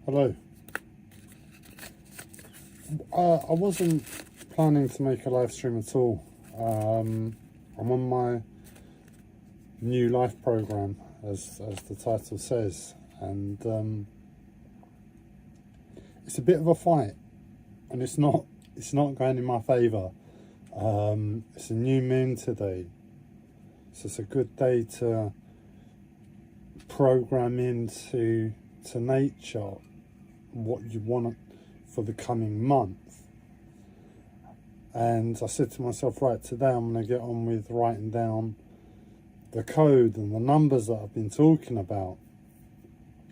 Hello. I wasn't planning to make a live stream at all. I'm on my new life program, as the title says, and it's a bit of a fight, and it's not going in my favour. It's a new moon today, so it's a good day to program into nature what you want for the coming month. And I said to myself, right, today I'm going to get on with writing down the code and the numbers that I've been talking about.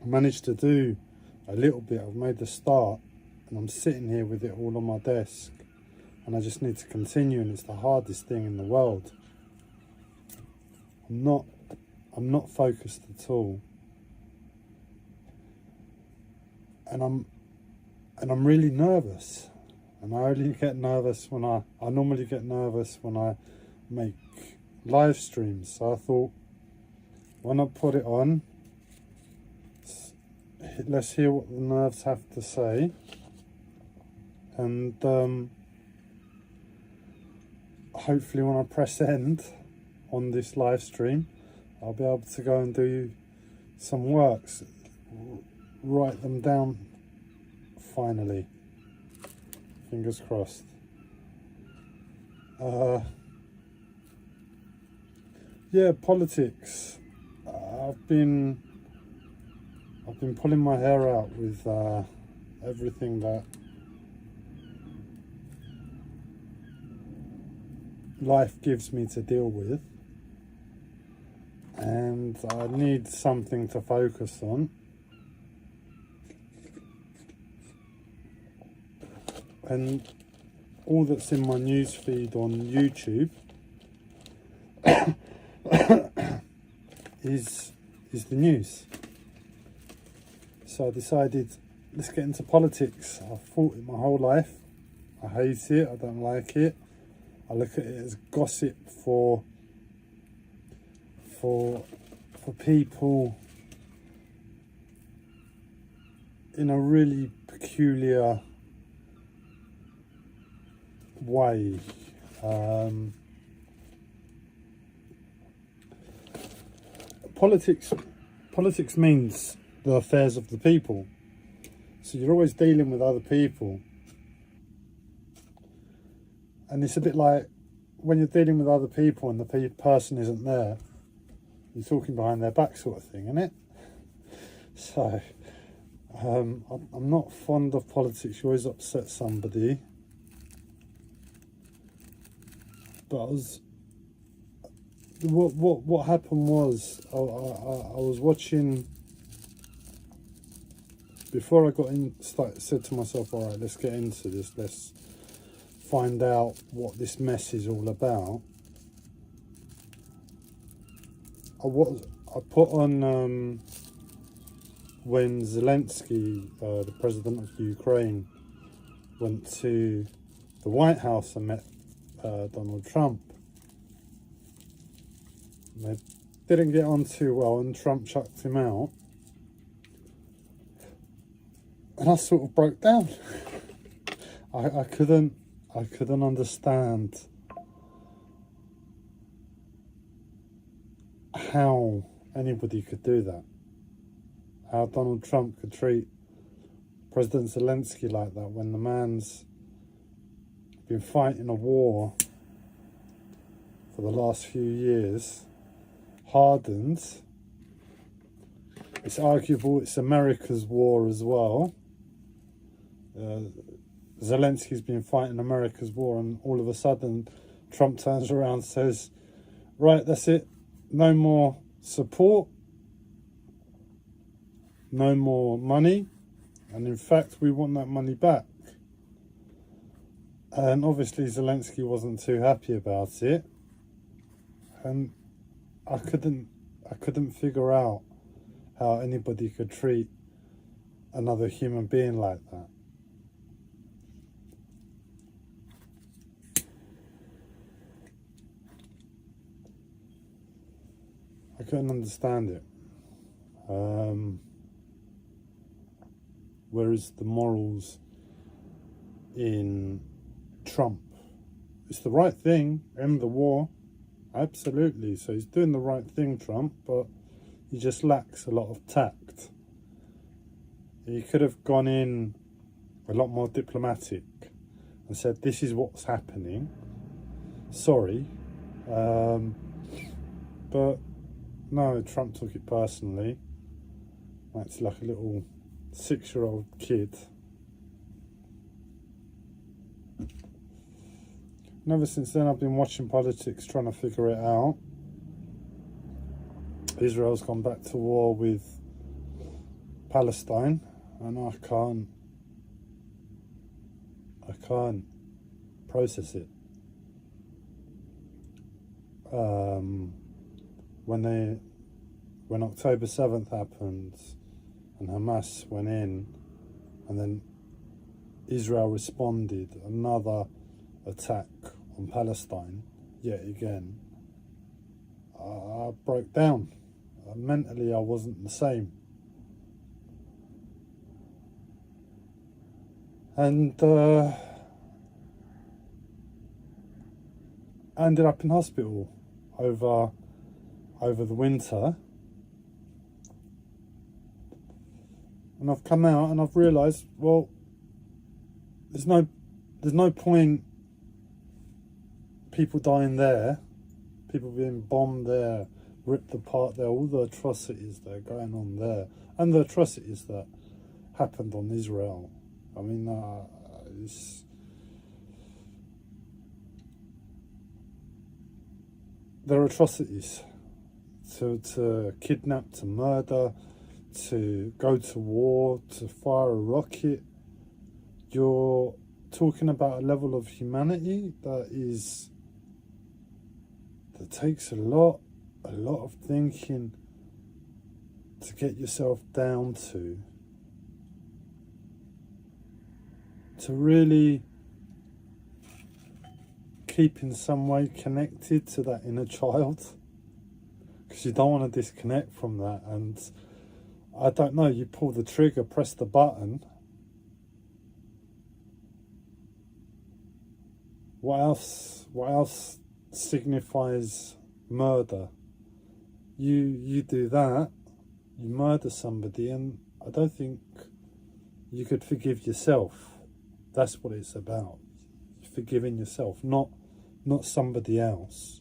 I managed to do a little bit. I've made the start, and I'm sitting here with it all on my desk, and I just need to continue, and it's the hardest thing in the world. I'm not focused at all, and I'm really nervous. And I only get nervous when I normally get nervous when I make live streams. So I thought, why not put it on? Let's hear what the nerves have to say. And hopefully when I press end on this live stream, I'll be able to go and do some works, write them down finally. Fingers crossed. Yeah, politics. I've been pulling my hair out with everything that life gives me to deal with, and I need something to focus on. And all that's in my news feed on YouTube is the news. So I decided, let's get into politics. I've fought it my whole life. I hate it. I don't like it. I look at it as gossip for people in a really peculiar way. Politics means the affairs of the people, so you're always dealing with other people, and it's a bit like when you're dealing with other people and the person isn't there, you're talking behind their back, sort of thing, isn't it? So I'm not fond of politics. You always upset somebody. But what happened was I was watching, before I got in, said to myself, all right, let's get into this, let's find out what this mess is all about. I put on when Zelensky, the president of Ukraine, went to the White House and met Donald Trump. They didn't get on too well, and Trump chucked him out, and I sort of broke down. I couldn't understand how anybody could do that, how Donald Trump could treat President Zelensky like that when the man's been fighting a war for the last few years, hardened. It's arguable it's America's war as well. Zelensky's been fighting America's war, and all of a sudden Trump turns around and says, right, that's it, no more support, no more money, and in fact we want that money back. And obviously Zelensky wasn't too happy about it, and I couldn't figure out how anybody could treat another human being like that. I couldn't understand it. Where is the morals in Trump? It's the right thing, end the war, absolutely. So he's doing the right thing, Trump, but he just lacks a lot of tact. He could have gone in a lot more diplomatic and said, this is what's happening. Sorry. But no, Trump took it personally. That's like a little 6-year-old kid. And ever since then, I've been watching politics, trying to figure it out. Israel's gone back to war with Palestine, and I can't process it. When October 7th happened and Hamas went in, and then Israel responded, another attack on Palestine yet again, I broke down. Mentally I wasn't the same, and I ended up in hospital over the winter, and I've come out and I've realised, well, there's no point people dying there, people being bombed there, ripped apart there, all the atrocities that are going on there, and the atrocities that happened on Israel. I mean, there are atrocities. To kidnap, to murder, to go to war, to fire a rocket. You're talking about a level of humanity that takes a lot of thinking to get yourself down to really keep in some way connected to that inner child, because you don't want to disconnect from that. And I don't know, you pull the trigger, press the button, what else signifies murder? You do that, you murder somebody, and I don't think you could forgive yourself. That's what it's about, forgiving yourself, not somebody else.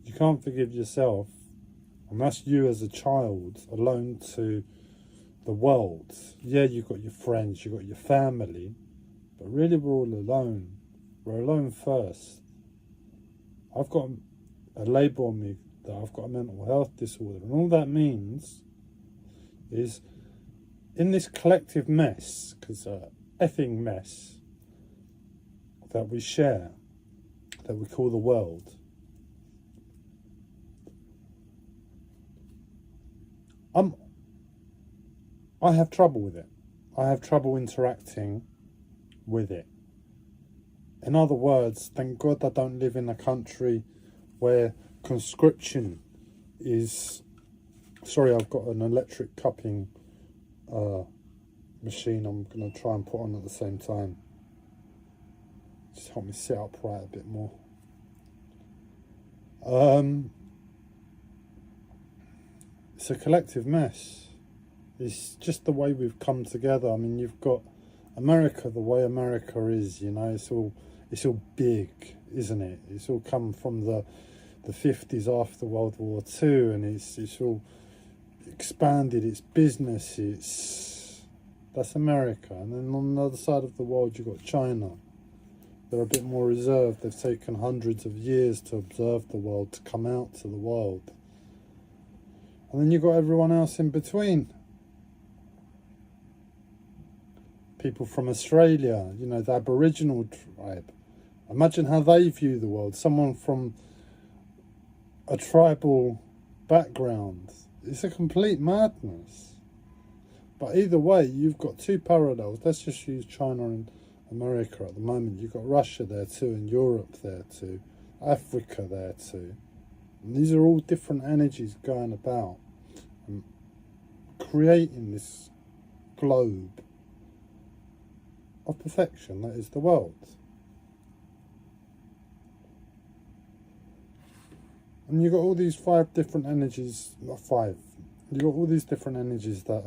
You can't forgive yourself, and that's you as a child, alone to the world. Yeah, you've got your friends, you've got your family, but really we're all alone. We're alone first. I've got a label on me that I've got a mental health disorder, and all that means is, in this collective mess, because effing mess that we share, that we call the world, I have trouble with it. I have trouble interacting with it. In other words, thank God I don't live in a country where conscription is... Sorry, I've got an electric cupping machine I'm going to try and put on at the same time. Just help me sit upright a bit more. It's a collective mess. It's just the way we've come together. I mean, you've got America, the way America is, you know, it's all big, isn't it? It's all come from the 50s after World War II, and it's all expanded its business. That's America. And then on the other side of the world, you've got China. They're a bit more reserved. They've taken hundreds of years to observe the world, to come out to the world. And then you've got everyone else in between. People from Australia, you know, the Aboriginal tribe. Imagine how they view the world. Someone from a tribal background. It's a complete madness. But either way, you've got two parallels. Let's just use China and America at the moment. You've got Russia there too, and Europe there too, Africa there too. And these are all different energies going about. And creating this globe of perfection that is the world. And you've got all these 5 different energies, not 5, you've got all these different energies that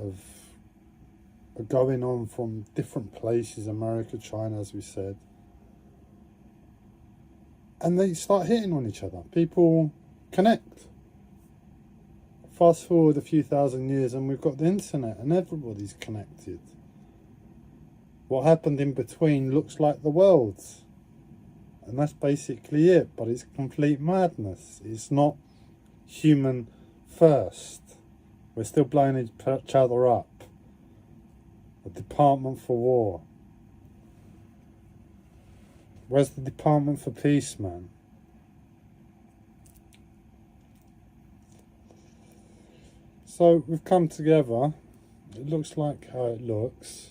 are going on from different places, America, China, as we said. And they start hitting on each other. People connect. Fast forward a few thousand years and we've got the internet and everybody's connected. What happened in between looks like the world. And that's basically it. But it's complete madness. It's not human first. We're still blowing each other up. The Department for War. Where's the Department for Peace, man? So we've come together. It looks like how it looks.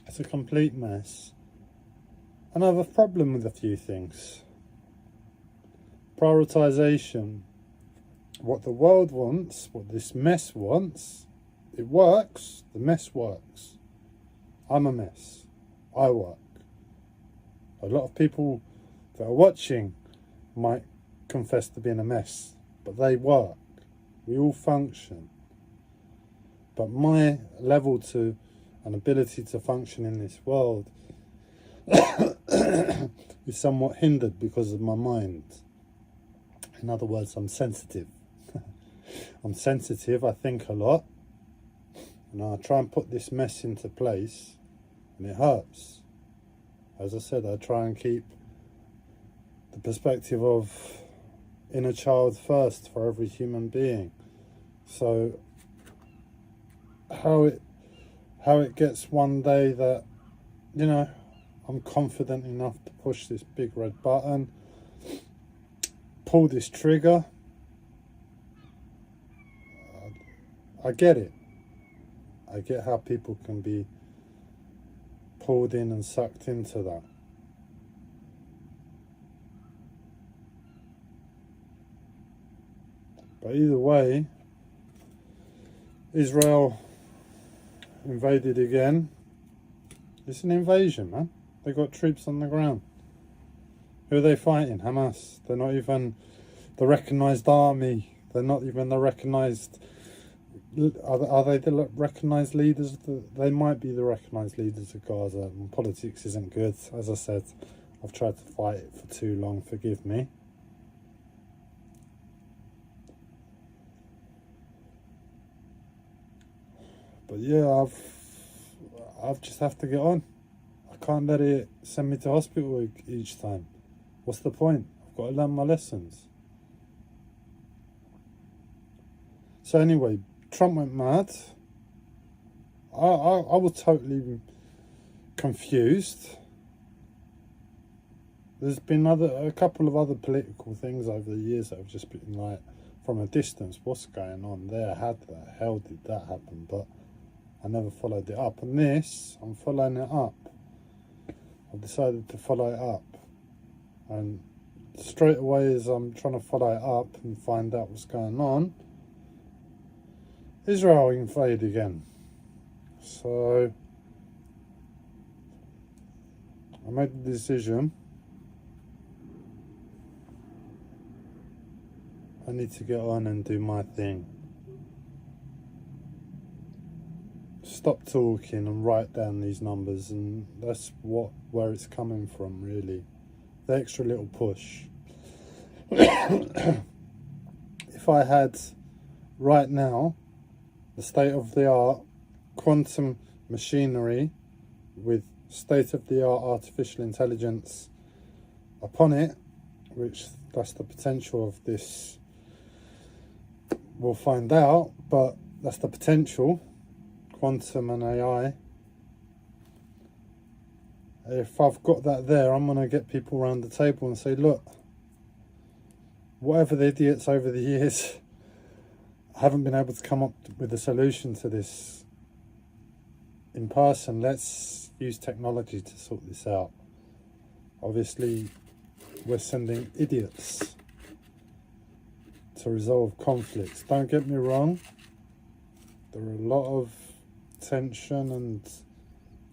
It's a complete mess. And I have a problem with a few things. Prioritization. What the world wants, what this mess wants, it works. The mess works. I'm a mess. I work. A lot of people that are watching might confess to being a mess, but they work. We all function. But my level to and ability to function in this world is somewhat hindered because of my mind. In other words, I'm sensitive. I'm sensitive, I think a lot. And I try and put this mess into place, and it hurts. As I said, I try and keep the perspective of inner child first for every human being. So how it gets one day that, you know, I'm confident enough to push this big red button, pull this trigger, I get it. I get how people can be pulled in and sucked into that. But either way, Israel invaded again. It's an invasion, man. They got troops on the ground. Who are they fighting? Hamas. They're not even the recognised army. They're not even the recognised... Are they the recognised leaders? They might be the recognised leaders of Gaza. And politics isn't good. As I said, I've tried to fight it for too long. Forgive me. But yeah, I've just have to get on. I can't let it send me to hospital each time. What's the point? I've got to learn my lessons. So anyway, Trump went mad. I was totally confused. There's been a couple of other political things over the years that have just been like, from a distance, what's going on there? How the hell did that happen? But I never followed it up. And this, I'm following it up. I've decided to follow it up. And straight away as I'm trying to follow it up and find out what's going on, Israel invaded again. So I made the decision. I need to get on and do my thing. Stop talking and write down these numbers, and that's where it's coming from, really. The extra little push. If I had right now the state-of-the-art quantum machinery with state-of-the-art artificial intelligence upon it, which that's the potential of this, we'll find out, but that's the potential, quantum and AI. If I've got that there, I'm going to get people around the table and say, look, whatever the idiots over the years haven't been able to come up with a solution to this in person, let's use technology to sort this out. Obviously, we're sending idiots to resolve conflicts. Don't get me wrong, There are a lot of tension and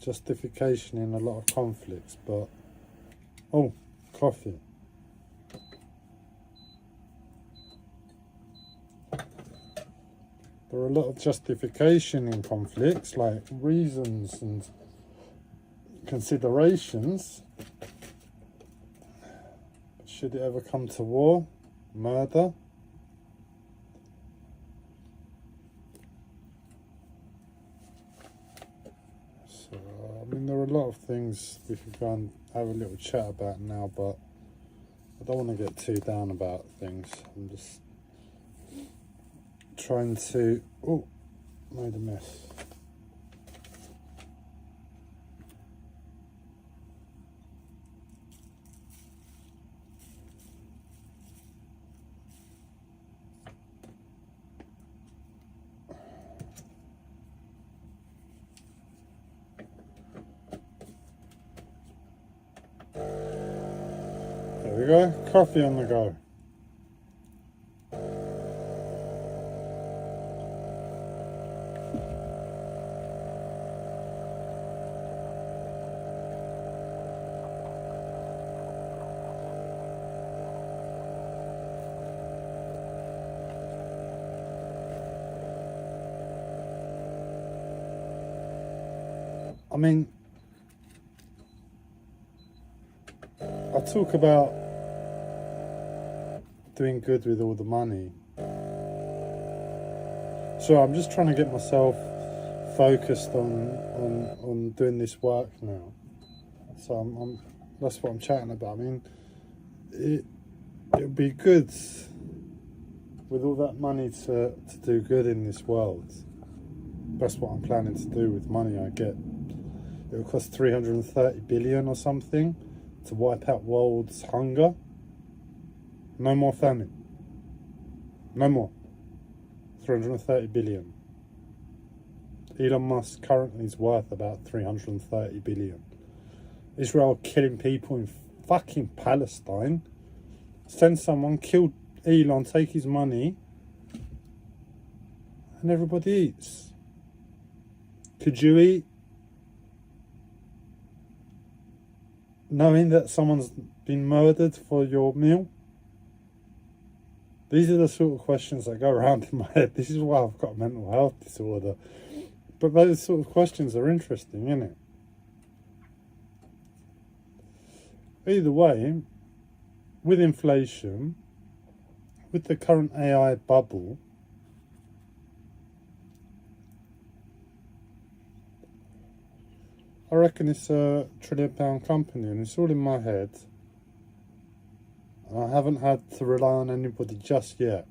justification in a lot of conflicts, but oh, coffee. There are a lot of justification in conflicts, like reasons and considerations. Should it ever come to war, murder? So, I mean, there are a lot of things we could go and have a little chat about now, but I don't want to get too down about things. I'm just trying to... Oh, made a mess. There we go, coffee on the go. I mean, I talk about doing good with all the money. So I'm just trying to get myself focused on doing this work now. So that's what I'm chatting about. I mean, it would be good with all that money to do good in this world. That's what I'm planning to do with money I get. It will cost 330 billion or something to wipe out world's hunger. No more famine. No more. 330 billion. Elon Musk currently is worth about 330 billion. Israel killing people in fucking Palestine. Send someone, kill Elon, take his money, and everybody eats. Could you eat knowing that someone's been murdered for your meal? These are the sort of questions that go around in my head. This is why I've got a mental health disorder. But those sort of questions are interesting, innit? Either way, with inflation, with the current AI bubble, I reckon it's a £1 trillion company, and it's all in my head. I haven't had to rely on anybody just yet.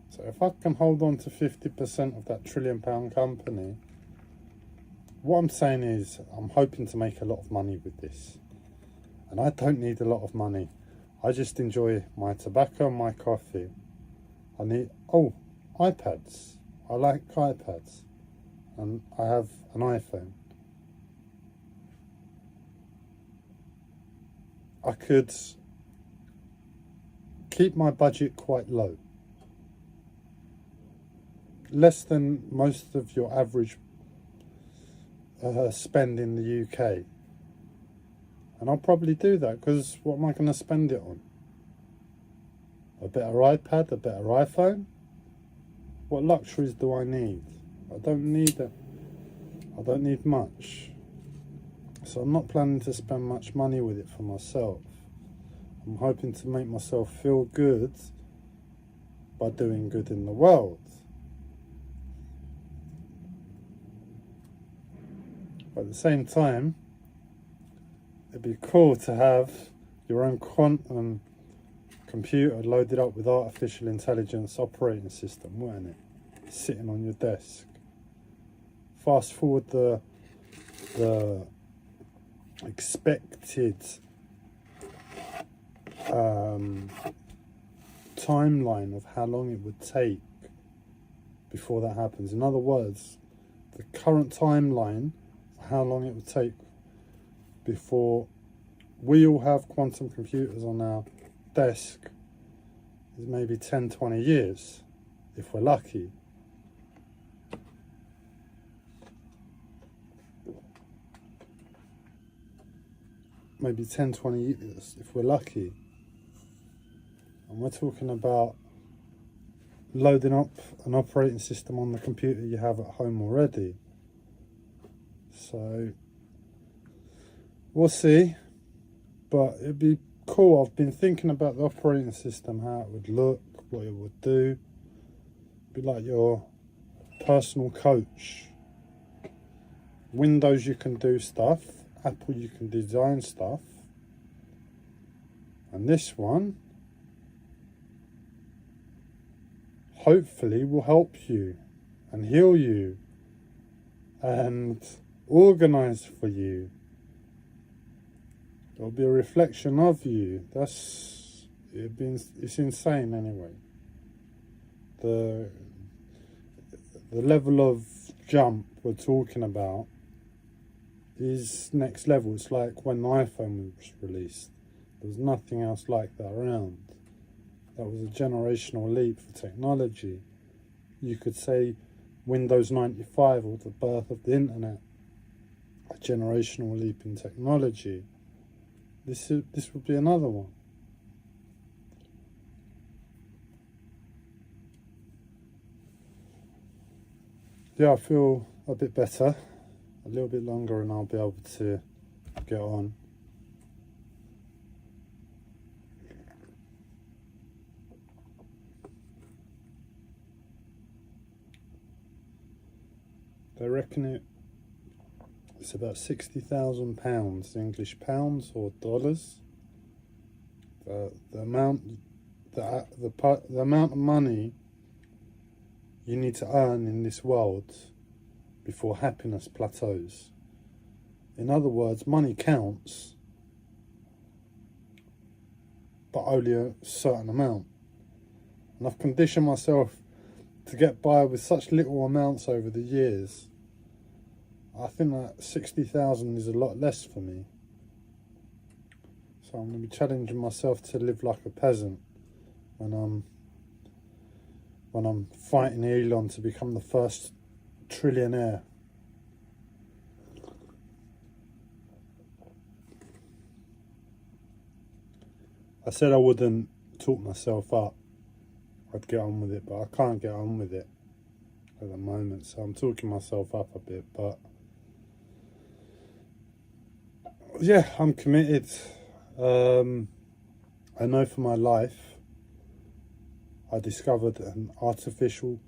So if I can hold on to 50% of that £1 trillion company, what I'm saying is I'm hoping to make a lot of money with this. And I don't need a lot of money. I just enjoy my tobacco and my coffee. I need, iPads. I like iPads. And I have an iPhone. I could keep my budget quite low. Less than most of your average spend in the UK. And I'll probably do that, because what am I going to spend it on? A better iPad, a better iPhone? What luxuries do I need? I don't need it. I don't need much. So I'm not planning to spend much money with it for myself. I'm hoping to make myself feel good by doing good in the world. But at the same time, it'd be cool to have your own quantum computer loaded up with artificial intelligence operating system, wouldn't it? Sitting on your desk. Fast forward the expected timeline of how long it would take before that happens. In other words, the current timeline for how long it would take before we all have quantum computers on our desk is maybe 10-20 years, if we're lucky. maybe 10, 20 years if we're lucky. And we're talking about loading up an operating system on the computer you have at home already. So we'll see, but it'd be cool. I've been thinking about the operating system, how it would look, what it would do. It'd be like your personal coach. Windows, you can do stuff. Apple, you can design stuff. And this one hopefully will help you and heal you and organize for you. It'll be a reflection of you. It's insane anyway. The level of jump we're talking about is next level. It's like when the iPhone was released. There was nothing else like that around. That was a generational leap for technology. You could say Windows 95 or the birth of the internet, a generational leap in technology. This would be another one. Yeah, I feel a bit better. A little bit longer and I'll be able to get on. They reckon it's about £60,000, English pounds or dollars. The amount of money you need to earn in this world before happiness plateaus. In other words, money counts, but only a certain amount. And I've conditioned myself to get by with such little amounts over the years. I think that 60,000 is a lot less for me. So I'm going to be challenging myself to live like a peasant when I'm fighting Elon to become the first trillionaire. I said I wouldn't talk myself up. I'd get on with it, but I can't get on with it at the moment. So I'm talking myself up a bit, but yeah, I'm committed. I know for my life, I discovered an artificial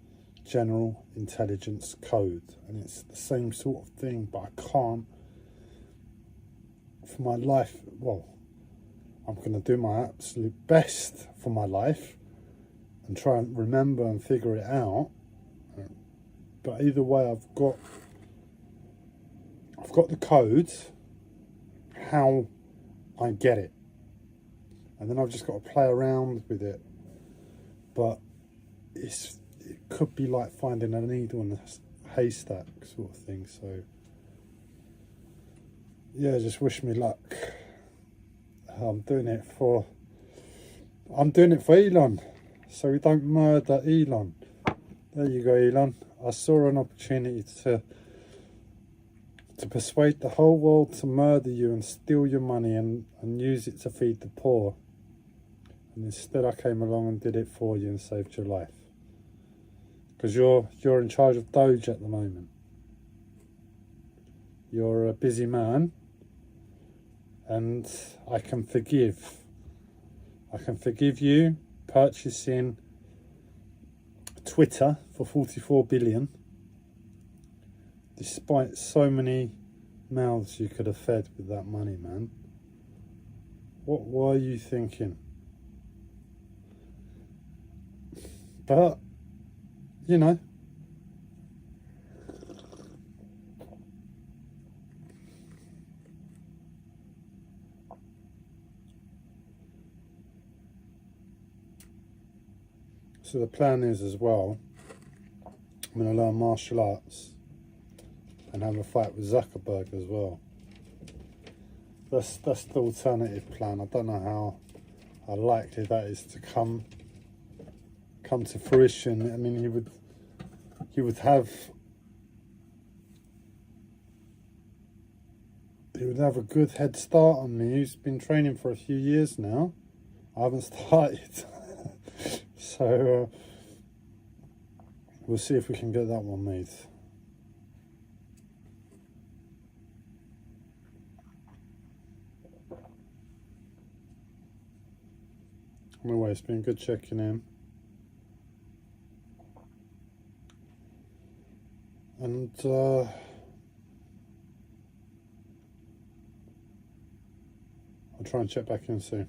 general intelligence code, and it's the same sort of thing, but I can't, for my life, well, I'm going to do my absolute best for my life and try and remember and figure it out. But either way, I've got the code, how I get it, and then I've just got to play around with it. But it could be like finding a needle in a haystack sort of thing. So yeah, just wish me luck. I'm doing it for Elon, so we don't murder Elon. There you go, Elon. I saw an opportunity to persuade the whole world to murder you and steal your money and use it to feed the poor. And instead I came along and did it for you and saved your life. Because you're in charge of Doge at the moment. You're a busy man, and I can forgive. I can forgive you purchasing Twitter for 44 billion. Despite so many mouths you could have fed with that money, man. What were you thinking? But, you know, so the plan is as well, I'm going to learn martial arts and have a fight with Zuckerberg as well. That's the alternative plan. I don't know how likely that is to come to fruition. I mean, he he would have a good head start on me. He's been training for a few years now. I haven't started. So we'll see if we can get that one made. Anyway, it's been good checking in. And I'll try and check back in soon.